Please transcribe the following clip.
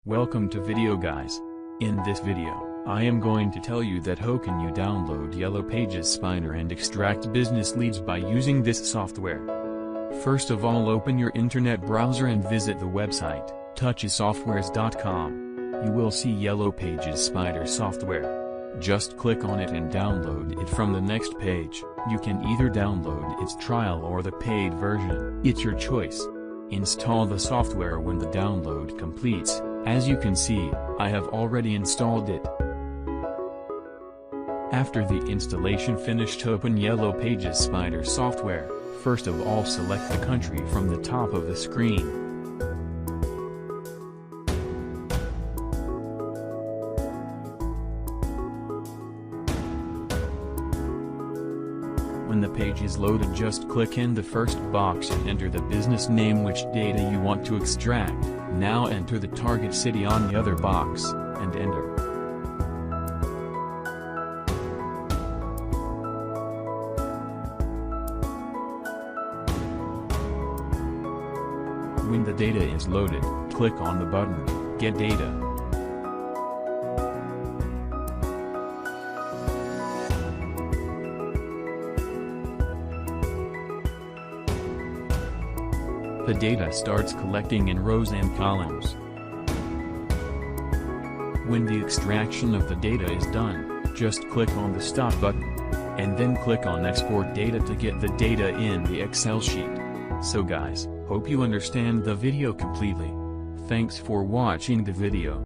Welcome to video guys. In this video, I am going to tell you that how can you download Yellow Pages Spider and extract business leads by using this software. First of all, open your internet browser and visit the website, touchessoftwares.com. You will see Yellow Pages Spider software. Just click on it and download it from the next page. You can either download its trial or the paid version. It's your choice. Install the software when the download completes. As you can see, I have already installed it. After the installation finished, open Yellow Pages Spider software. First of all, select the country from the top of the screen. When the page is loaded, just click in the first box and enter the business name, which data you want to extract. Now enter the target city on the other box, and enter. When the data is loaded, click on the button, Get Data. The data starts collecting in rows and columns. When the extraction of the data is done, just click on the Stop button, and then click on Export Data to get the data in the Excel sheet. So guys, hope you understand the video completely. Thanks for watching the video.